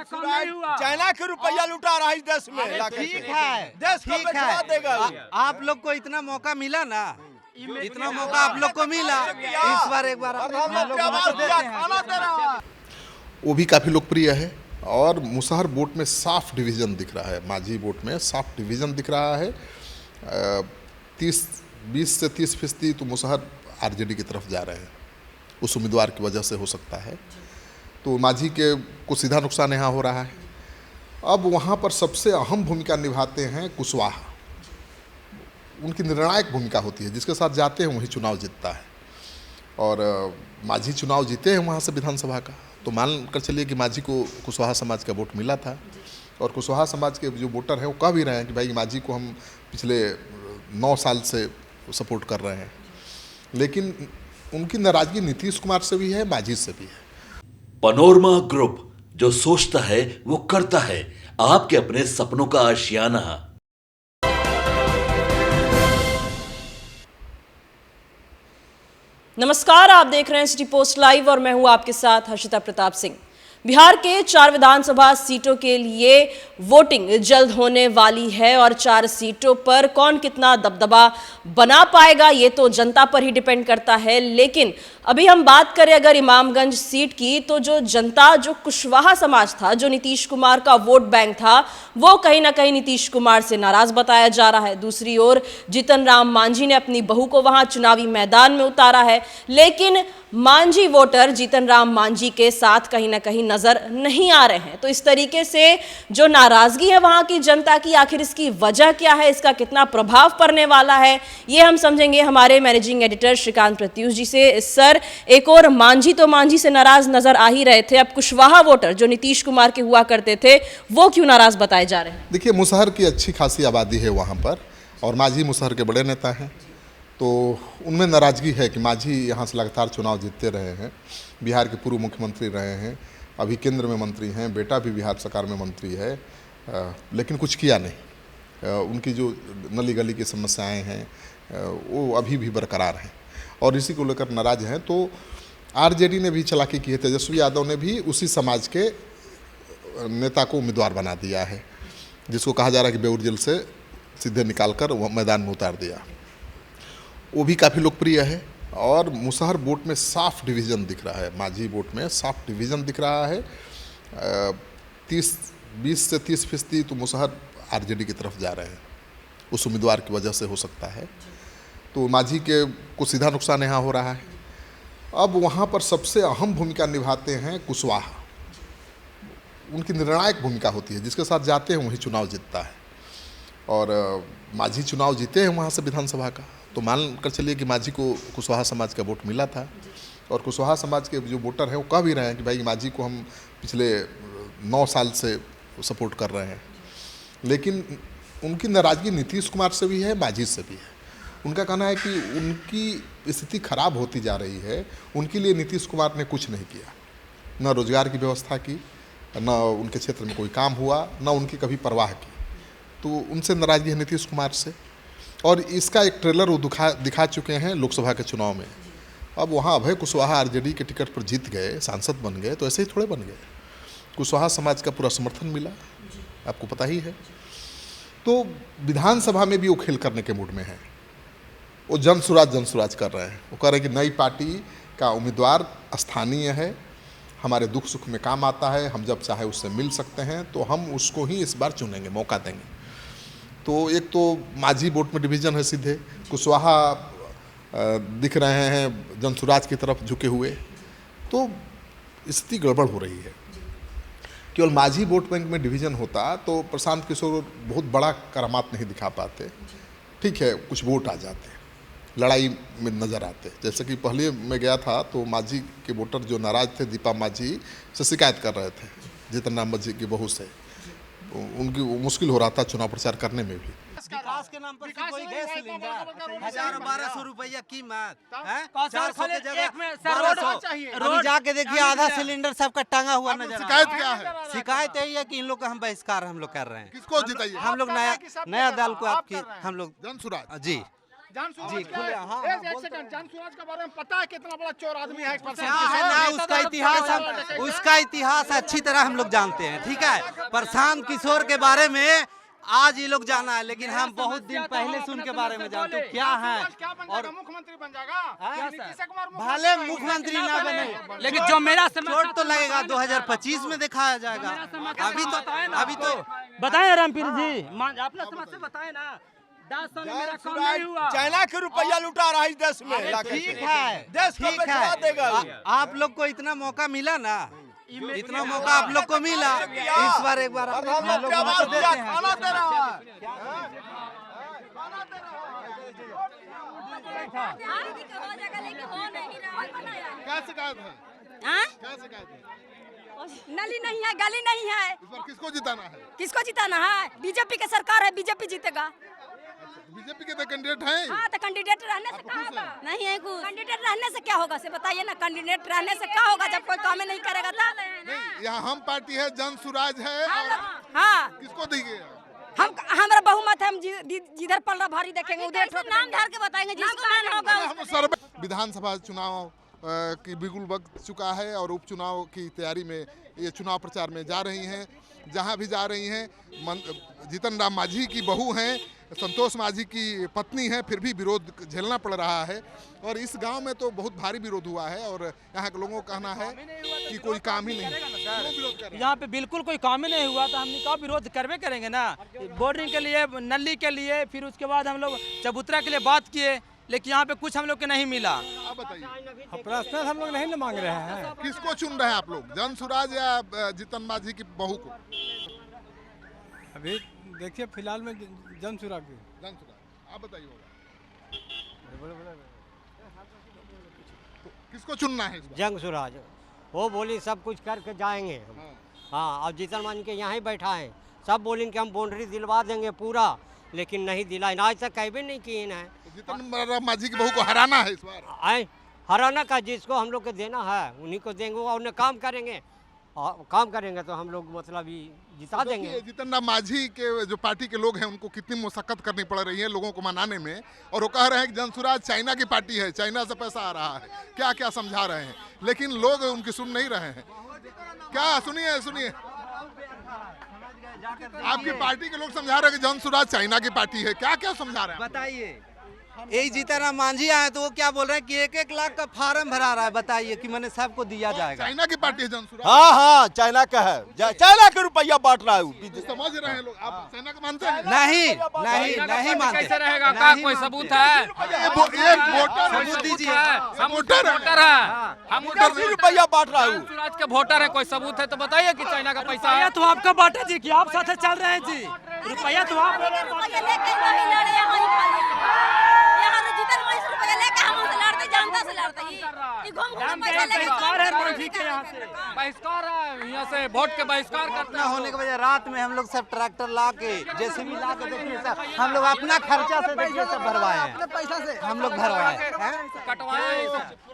China के रुपया लुटा रहा है इस देश में। ठीक है, देश को बेचवा देगा। आप लोग को इतना मौका मिला ना, इतना मौका आप लोग को मिला, इस बार एक बार वो भी काफ़ी लोकप्रिय है। और मुसहर वोट में साफ डिवीज़न दिख रहा है, माझी वोट में साफ डिवीज़न दिख रहा है। 20 से 30% तो मुसहर आरजेडी की तरफ जा रहे हैं, उस उम्मीदवार की वजह से हो सकता है। तो माझी के को सीधा नुकसान यहाँ हो रहा है। अब वहाँ पर सबसे अहम भूमिका निभाते हैं कुशवाहा, उनकी निर्णायक भूमिका होती है, जिसके साथ जाते हैं वही चुनाव जीतता है। और माझी चुनाव जीते हैं वहाँ से विधानसभा का, तो मान कर चलिए कि माझी को कुशवाहा समाज का वोट मिला था। और कुशवाहा समाज के जो वोटर हैं वो कह भी रहे हैं कि भाई माझी को हम पिछले 9 साल से सपोर्ट कर रहे हैं। लेकिन उनकी नाराजगी नीतीश कुमार से भी है, माझी से भी है। पनोरमा ग्रुप, जो सोचता है वो करता है। आपके अपने सपनों का आशियाना। नमस्कार, आप देख रहे हैं सिटी पोस्ट लाइव और मैं हूं आपके साथ हर्षिता प्रताप सिंह। बिहार के 4 विधानसभा सीटों के लिए वोटिंग जल्द होने वाली है और 4 सीटों पर कौन कितना दबदबा बना पाएगा ये तो जनता पर ही डिपेंड करता है। लेकिन अभी हम बात करें अगर इमामगंज सीट की, तो जो जनता, जो कुशवाहा समाज था, जो नीतीश कुमार का वोट बैंक था, वो कहीं ना कहीं नीतीश कुमार से नाराज बताया जा रहा है। दूसरी ओर जीतन राम मांझी ने अपनी बहू को वहां चुनावी मैदान में उतारा है, लेकिन मांझी वोटर जीतन राम मांझी के साथ कहीं ना कहीं नजर नहीं आ रहे हैं। तो इस तरीके से जो नाराजगी है वहां की जनता की, आखिर इसकी वजह क्या है, इसका कितना प्रभाव पड़ने वाला है, ये हम समझेंगे हमारे मैनेजिंग एडिटर श्रीकांत प्रत्युष जी से। सर, एक और मांझी तो मांझी से नाराज नजर आ ही रहे थे, अब कुशवाहा वोटर जो नीतीश कुमार के हुआ करते थे वो क्यों नाराज बताए जा रहे हैं? देखिए, मुसहर की अच्छी खासी आबादी है वहाँ पर और माझी मुसहर के बड़े नेता हैं, तो उनमें नाराज़गी है कि माझी यहाँ से लगातार चुनाव जीतते रहे हैं, बिहार के पूर्व मुख्यमंत्री रहे हैं, अभी केंद्र में मंत्री हैं, बेटा भी बिहार सरकार में मंत्री है, लेकिन कुछ किया नहीं। उनकी जो नली गली की समस्याएं हैं वो अभी भी बरकरार हैं और इसी को लेकर नाराज हैं। तो आरजेडी ने भी चालाकी की है, तेजस्वी यादव ने भी उसी समाज के नेता को उम्मीदवार बना दिया है, जिसको कहा जा रहा है कि बेउर जेल से सीधे निकाल कर मैदान में उतार दिया। वो भी काफ़ी लोकप्रिय है और मुसहर वोट में साफ डिवीज़न दिख रहा है, माझी वोट में साफ डिवीज़न दिख रहा है। 20 से 30% तो मुसहर आरजेडी की तरफ जा रहे हैं, उस उम्मीदवार की वजह से हो सकता है। तो माझी के को सीधा नुकसान यहाँ हो रहा है। अब वहाँ पर सबसे अहम भूमिका निभाते हैं कुशवाहा, उनकी निर्णायक भूमिका होती है, जिसके साथ जाते हैं वही चुनाव जीतता है। और माझी चुनाव जीते हैं वहाँ से विधानसभा का, तो मान कर चलिए कि माझी को कुशवाहा समाज का वोट मिला था। और कुशवाहा समाज के जो वोटर हैं वो कह भी रहे हैं कि भाई माझी को हम पिछले 9 साल से सपोर्ट कर रहे हैं। लेकिन उनकी नाराज़गी नीतीश कुमार से भी है, माझी से भी है। उनका कहना है कि उनकी स्थिति खराब होती जा रही है, उनके लिए नीतीश कुमार ने कुछ नहीं किया, न रोजगार की व्यवस्था की, न उनके क्षेत्र में कोई काम हुआ, न उनकी कभी परवाह की। तो उनसे नाराज़गी है नीतीश कुमार से। और इसका एक ट्रेलर वो दिखा चुके हैं लोकसभा के चुनाव में। अब वहाँ अभय कुशवाहा आरजेडी के टिकट पर जीत गए, सांसद बन गए, तो ऐसे ही थोड़े बन गए। कुशवाहा समाज का पूरा समर्थन मिला, आपको पता ही है। तो विधानसभा में भी वो खेल करने के मूड में है, वो जनसुराज कर रहे हैं। वो कह रहे हैं कि नई पार्टी का उम्मीदवार स्थानीय है, हमारे दुख सुख में काम आता है, हम जब चाहे उससे मिल सकते हैं, तो हम उसको ही इस बार चुनेंगे, मौका देंगे। तो एक तो माझी वोट में डिवीज़न है सीधे, कुशवाहा दिख रहे हैं जनसुराज की तरफ झुके हुए, तो स्थिति गड़बड़ हो रही है। केवल माझी वोट बैंक में डिवीज़न होता तो प्रशांत किशोर बहुत बड़ा करामात नहीं दिखा पाते, ठीक है, कुछ वोट आ जाते, लड़ाई में नज़र आते। जैसे कि पहले मैं गया था तो माझी के वोटर जो नाराज़ थे, दीपा माझी से शिकायत कर रहे थे जीतन राम मांझी की बहू से, उनकी मुश्किल हो रहा था चुनाव प्रचार करने में भी। विकास के नाम पर कोई गैस सिलेंडर 1000-1200 रुपया कीमत है, 400 की जगह 1200। अभी जाके देखिए आधा सिलेंडर सबका टांगा हुआ नजर। शिकायत क्या है? शिकायत यही है कि इन लोग का हम बहिष्कार हम लोग कर रहे हैं। किसको जिताइए? हम लोग नया दल को आपकी हम लोग जनसुराज जी जी खुले हाँ एक सेकंड, जान सूरज के बारे में पता है कितना बड़ा चोर आदमी है? क्या है ना उसका इतिहास अच्छी तरह हम लोग जानते हैं, ठीक है। प्रशांत किशोर के बारे में आज ये लोग जाना है, लेकिन हम बहुत दिन पहले से उनके बारे में जानते हैं क्या है। और मुख्यमंत्री बन जाएगा, नीतीश कुमार भले मुख्यमंत्री ना बने, लेकिन जो मेरा चोट तो लगेगा 2025 में दिखाया जाएगा। अभी तो बताए रामपीर जी, अपना समझ से बताए ना। 10 साल में मेरा काम नहीं हुआ। चाइना के रुपया लुटा रहा है इस देश में। ठीक है, देश को ठीक बचा देगा। है। आप लोग को इतना मौका मिला ना, इतना मौका आप लोग को मिला, इस बार एक बार हम लोग मौका देते हैं। खाना दे रहा है। क्या शिकायत है? हाँ? क्या शिकायत है? नली नहीं है, गली नहीं है। इस बार किसको जिताना है? किसको जिताना है? बीजेपी के सरकार है, बीजेपी जीतेगा। बीजेपी के तो कैंडिडेट हैं। हाँ, तो कैंडिडेट रहने से क्या होगा? नहीं है कुछ। कैंडिडेट रहने से क्या होगा? से बताइए ना, कैंडिडेट रहने से क्या होगा जब कोई काम नहीं करेगा तो? नहीं, यहाँ हम पार्टी है, जन सुराज है। और हाँ, किसको देंगे? हम हमारा बहुमत है, हम जिधर पल्ला भारी देखेंगे उधर नाम धर के बताएंगे जिसको मन होगा। हम सर्वे विधानसभा चुनाव की बिल्कुल वक्त चुका है और उपचुनाव की तैयारी में ये चुनाव प्रचार में जा रही हैं। जहां भी जा रही हैं, जीतन राम मांझी की बहू हैं, संतोष मांझी की पत्नी हैं, फिर भी विरोध झेलना पड़ रहा है। और इस गांव में तो बहुत भारी विरोध हुआ है और यहाँ के लोगों का कहना है कि कोई काम ही नहीं। क्यों विरोध कर रहे हैं? यहाँ पे बिल्कुल कोई काम ही नहीं हुआ तो हम का विरोध करवे करेंगे ना। बोर्डिंग के लिए, नली के लिए, फिर उसके बाद हम लोग चबूतरा के लिए बात किए, लेकिन यहाँ पे कुछ हम लोग के नहीं मिला। आप बताइए, पर्सनल हम लोग नहीं ना मांग रहे हैं। किसको चुन रहे हैं आप लोग, जन सुराज या जीतन मांझी की बहू को? अभी देखिए फिलहाल में जन सुराग की। जन सुराज, आप बताइए तो किसको चुनना है इस बार? जंग सुराज वो बोली सब कुछ करके जाएंगे हम। हाँ, अब जीतन मान के यहाँ ही बैठा है, सब बोलेंगे कि हम बाउंड्री दिलवा देंगे पूरा, लेकिन नहीं दिलाए ना, आज तक कहीं भी नहीं किए ना। जीतन राम मांझी की बहू को हराना है इस बार। आए हराना का जिसको हम लोग को देना है उन्हीं को देंगे और उन्हें काम करेंगे, और काम करेंगे तो हम लोग मतलब ही जिता देंगे। जीतन राम मांझी के जो पार्टी के लोग हैं उनको कितनी मुशक्कत करनी पड़ रही है लोगों को मनाने में, और वो कह रहे हैं कि जनसुराज चाइना की पार्टी है, चाइना से पैसा आ रहा है, क्या क्या समझा रहे हैं, लेकिन लोग उनकी सुन नहीं रहे हैं। क्या सुनिए आपकी पार्टी के लोग समझा रहे हैं कि जनसुराज चाइना की पार्टी है, क्या क्या समझा रहे हैं? बताइए, यही जीतन राम मांझी आए तो वो क्या बोल रहे हैं कि 1-1 लाख का फार्म भरा रहा है। बताइए कि मैंने सबको दिया जाएगा। चाइना की पार्टी है जनसुराज। हाँ, चाइना का है, चाइना के रुपया बांट रहा है। समझ रहे हैं लोग, आप चाइना को मानते हैं? नहीं मानते। कैसे रहेगा? का कोई सबूत है? सबूत दीजिए। हम वोटर है, हम रुपया बांट रहा हूँ। सूरज के वोटर है, कोई सबूत है तो बताइए कि चाइना का पैसा है। तो आपका बाटा जी कि आप साथ चल रहे हैं जी, रुपया तो आप बहिष्कार है, यहाँ से वोट के बहिष्कार करना होने के वजह रात में हम लोग सब ट्रैक्टर ला के जेसीबी ला के देखिए सब हम लोग अपना खर्चा से देखिए सब भरवाए हैं, पैसा से हम लोग भरवाए कटवाए।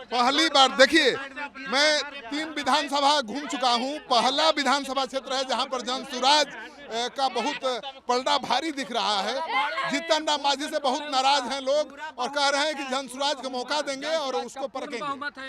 पहली बार देखिए, मैं 3 विधानसभा घूम चुका हूँ। पहला विधानसभा क्षेत्र है जहाँ पर जनसुराज का बहुत पलड़ा भारी दिख रहा है। जीतन राम मांझी से बहुत नाराज हैं लोग और कह रहे हैं कि जनसुराज को मौका देंगे और उसको परखेंगे।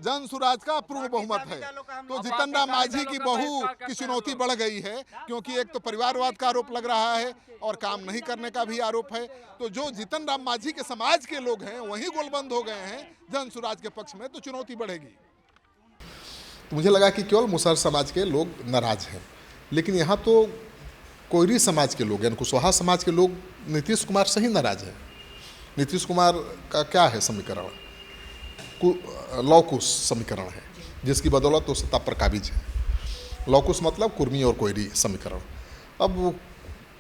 जनसुराज का पूर्ण बहुमत है, तो जीतन राम मांझी की बहू की चुनौती बढ़ गई है, क्योंकि एक तो परिवारवाद का आरोप लग रहा है और काम नहीं करने का भी आरोप है। तो जो जीतन राम मांझी के समाज के लोग हैं वही गोलबंद हो गए हैं जनसुराज के पक्ष में, तो चुनौती बढ़ेगी। तो मुझे लगा कि केवल मुसहर समाज के लोग नाराज हैं, लेकिन यहाँ तो कोयरी समाज के लोग यानी कुशवाहा समाज के लोग नीतीश कुमार से ही नाराज हैं। नीतीश कुमार का क्या है समीकरण, लौकुश समीकरण है, जिसकी बदौलत वो सत्ता पर काबिज है। लौकुश मतलब कुर्मी और कोयरी समीकरण। अब वो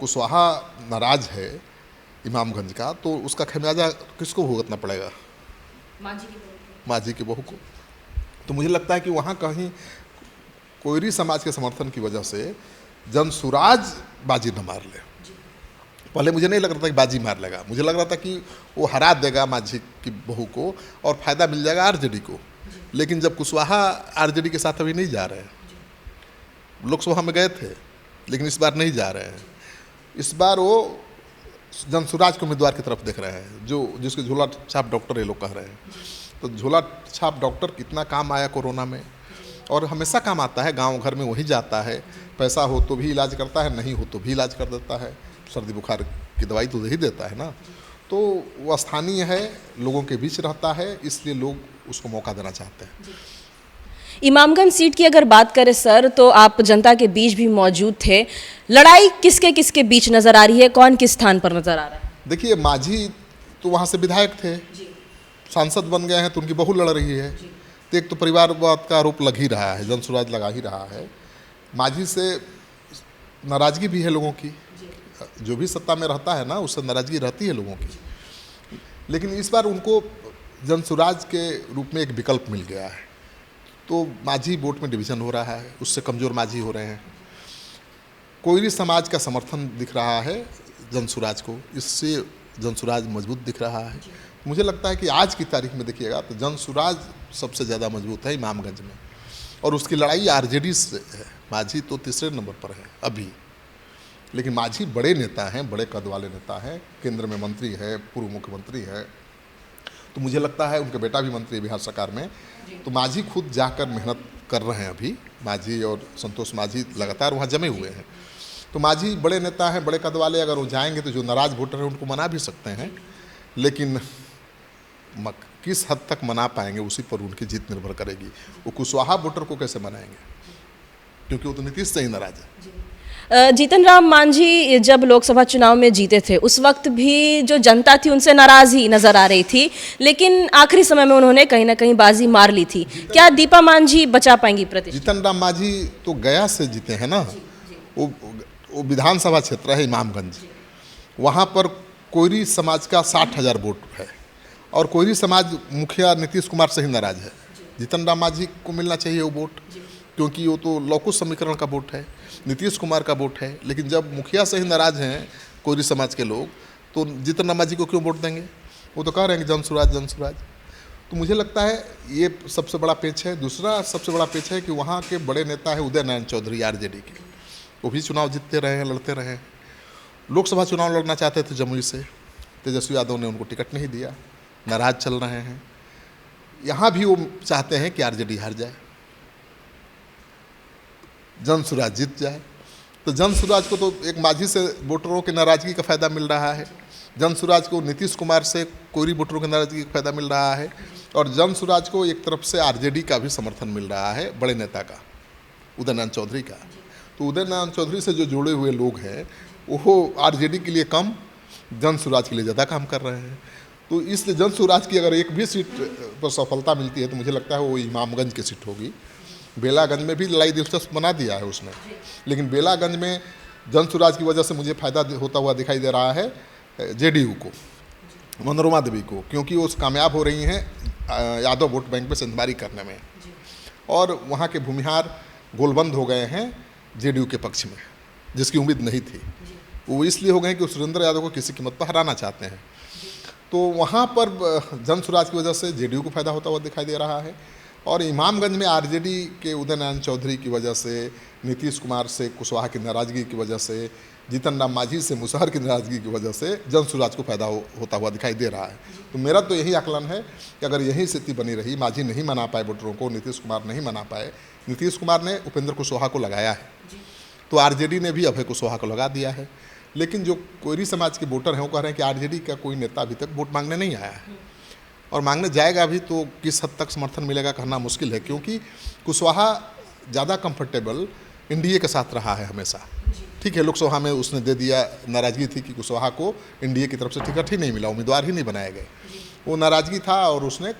कुशवाहा नाराज है इमामगंज का, तो उसका खमियाजा किसको भुगतना पड़ेगा? मांझी की बहू को। तो मुझे लगता है कि वहाँ कहीं कोयरी समाज के समर्थन की वजह से जनसुराज बाजी न मार ले। पहले मुझे नहीं लग रहा था कि बाजी मार लेगा, मुझे लग रहा था कि वो हरा देगा मांझी की बहू को और फायदा मिल जाएगा आरजेडी को। लेकिन जब कुशवाहा आरजेडी के साथ अभी नहीं जा रहे हैं, लोकसभा में गए थे लेकिन इस बार नहीं जा रहे हैं, इस बार वो जनसुराज के उम्मीदवार की तरफ देख रहे हैं, जो जिसके झोला छाप डॉक्टर ये लोग कह रहे हैं। तो झोला छाप डॉक्टर कितना काम आया कोरोना में, और हमेशा काम आता है, गांव घर में वही जाता है, पैसा हो तो भी इलाज करता है, नहीं हो तो भी इलाज कर देता है, सर्दी बुखार की दवाई तो ही देता है ना। तो वो स्थानीय है, लोगों के बीच रहता है, इसलिए लोग उसको मौका देना चाहते हैं। इमामगंज सीट की अगर बात करें सर, तो आप जनता के बीच भी मौजूद थे, लड़ाई किसके किसके बीच नजर आ रही है, कौन किस स्थान पर नजर आ रहा है? देखिए, माझी तो वहाँ से विधायक थे, सांसद बन गए हैं, तो उनकी बहू लड़ रही है, तो एक तो परिवारवाद का आरोप लग ही रहा है, जनसुराज लगा ही रहा है। माझी से नाराजगी भी है लोगों की, जो भी सत्ता में रहता है ना, उससे नाराजगी रहती है लोगों की, लेकिन इस बार उनको जनसुराज के रूप में एक विकल्प मिल गया है, तो माझी वोट में डिवीज़न हो रहा है, उससे कमज़ोर माझी हो रहे हैं। कोयरी समाज का समर्थन दिख रहा है जनसुराज को, इससे जनसुराज मजबूत दिख रहा है। मुझे लगता है कि आज की तारीख में देखिएगा तो जनसुराज सबसे ज़्यादा मजबूत है इमामगंज में, और उसकी लड़ाई आरजेडी से है। माझी तो तीसरे नंबर पर है अभी, लेकिन माझी बड़े नेता हैं, बड़े कद वाले नेता हैं, केंद्र में मंत्री है, पूर्व मुख्यमंत्री है, तो मुझे लगता है उनका बेटा भी मंत्री है बिहार सरकार में। तो माझी खुद जाकर मेहनत कर रहे हैं अभी, माझी और संतोष माझी लगातार वहाँ जमे हुए हैं। तो माझी बड़े नेता हैं, बड़े कद वाले, अगर वो जाएंगे तो जो नाराज़ वोटर हैं उनको मना भी सकते हैं, लेकिन किस हद तक मना पाएंगे उसी पर उनकी जीत निर्भर करेगी। वो कुशवाहा वोटर को कैसे मनाएंगे, क्योंकि वो तो नीतीश से ही नाराज है। जीतन राम मांझी जब लोकसभा चुनाव में जीते थे, उस वक्त भी जो जनता थी उनसे नाराज ही नजर आ रही थी, लेकिन आखिरी समय में उन्होंने कहीं ना कहीं बाजी मार ली थी। क्या दीपा मांझी बचा पाएंगी प्रतिष्ठा? जीतन राम मांझी तो गया से जीते हैं ना, वो विधानसभा क्षेत्र है इमामगंज, वहाँ पर कोयरी समाज का 60,000 वोट है, और कोयरी समाज मुखिया नीतीश कुमार से ही नाराज है। जीतन राम मांझी को मिलना चाहिए वो वोट, क्योंकि वो तो लौकुश समीकरण का वोट है, नीतीश कुमार का वोट है। लेकिन जब मुखिया से ही नाराज हैं कोयरी समाज के लोग, तो जीतन राम मांझी को क्यों वोट देंगे? वो तो कह रहे हैं कि जनसुराज जनसुराज। तो मुझे लगता है ये सबसे बड़ा पेच है। दूसरा सबसे बड़ा पेच है कि वहाँ के बड़े नेता है उदय नारायण चौधरी आरजेडी के, वो भी चुनाव जीतते रहे हैं, लड़ते रहे हैं। लोकसभा चुनाव लड़ना चाहते थे जमुई से, तेजस्वी यादव ने उनको टिकट नहीं दिया, नाराज चल रहे हैं। यहाँ भी वो चाहते हैं कि आरजेडी हार जाए, जनसुराज जीत जाए। तो जनसुराज को तो एक माझी से वोटरों की नाराज़गी का फ़ायदा मिल रहा है, जनसुराज को नीतीश कुमार से कोयरी वोटरों की नाराज़गी का फ़ायदा मिल रहा है, और जनसुराज को एक तरफ से आरजेडी का भी समर्थन मिल रहा है, बड़े नेता का, उदय नारायण चौधरी का। तो उदय नारायण चौधरी से जो जुड़े हुए लोग हैं वो आरजेडी के लिए कम, जनसुराज के लिए ज़्यादा काम कर रहे हैं। तो इसलिए जनसुराज की अगर एक भी सीट पर सफलता मिलती है तो मुझे लगता है वो इमामगंज की सीट होगी। बेलागंज में भी लड़ाई दिलचस्प बना दिया है उसने, लेकिन बेलागंज में जनसुराज की वजह से मुझे फ़ायदा होता हुआ दिखाई दे रहा है जेडीयू को, मनोरमा देवी को, क्योंकि वो कामयाब हो रही हैं यादव वोट बैंक में सेंधमारी करने में, और वहाँ के भूमिहार गोलबंद हो गए हैं जेडीयू के पक्ष में, जिसकी उम्मीद नहीं थी। वो इसलिए हो गए कि सुरेंद्र यादव को किसी कीमत पर हराना चाहते हैं। तो वहाँ पर जनसुराज की वजह से जेडीयू को फ़ायदा होता हुआ दिखाई दे रहा है, और इमामगंज में आरजेडी के उदय नारायण चौधरी की वजह से, नीतीश कुमार से कुशवाहा की नाराज़गी की वजह से, जीतन राम मांझी से मुसहर की नाराज़गी की वजह से जनसुराज को फ़ायदा होता हुआ दिखाई दे रहा है। तो मेरा तो यही आकलन है कि अगर यही स्थिति बनी रही, मांझी नहीं मना पाए वोटरों को, नीतीश कुमार नहीं मना पाए, नीतीश कुमार ने उपेंद्र कुशवाहा को लगाया है, तो आरजेडी ने भी अभय कुशवाहा को लगा दिया है। लेकिन जो कोयरी समाज के वोटर हैं वो कह रहे हैं कि आरजेडी का कोई नेता अभी तक वोट मांगने नहीं आया है, और मांगने जाएगा भी तो किस हद तक समर्थन मिलेगा कहना मुश्किल है, क्योंकि कुशवाहा ज़्यादा कंफर्टेबल एनडीए के साथ रहा है हमेशा। ठीक है, लोकसभा में उसने दे दिया, नाराज़गी थी कि कुशवाहा को एनडीए की तरफ से टिकट ही नहीं मिला, उम्मीदवार ही नहीं बनाए गए, वो नाराज़गी था और उसने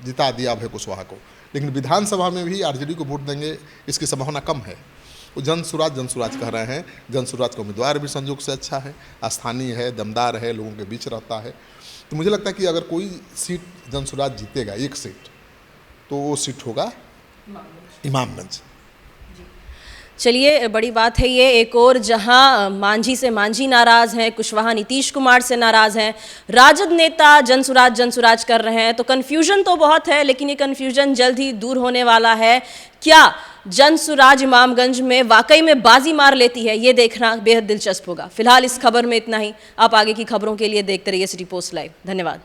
जिता दिया अभय कुशवाहा को। लेकिन विधानसभा में भी आरजेडी को वोट देंगे इसकी संभावना कम है। वो जनसुराज कह रहे हैं, जनसुराज का उम्मीदवार भी संजोग से अच्छा है, स्थानीय है, दमदार है, लोगों के बीच रहता है। तो मुझे लगता है कि अगर कोई सीट जनसुराज जीतेगा, एक सीट, तो वो सीट होगा इमामगंज। चलिए, बड़ी बात है ये। एक और जहां मांझी से मांझी नाराज हैं, कुशवाहा नीतीश कुमार से नाराज हैं, राजद नेता जनसुराज कर रहे हैं, तो कन्फ्यूजन तो बहुत है, लेकिन ये कन्फ्यूजन जल्द ही दूर होने वाला है। क्या जन सुराज इमामगंज में वाकई में बाजी मार लेती है, ये देखना बेहद दिलचस्प होगा। फिलहाल इस खबर में इतना ही। आप आगे की खबरों के लिए देखते रहिए सिटी पोस्ट लाइव। धन्यवाद।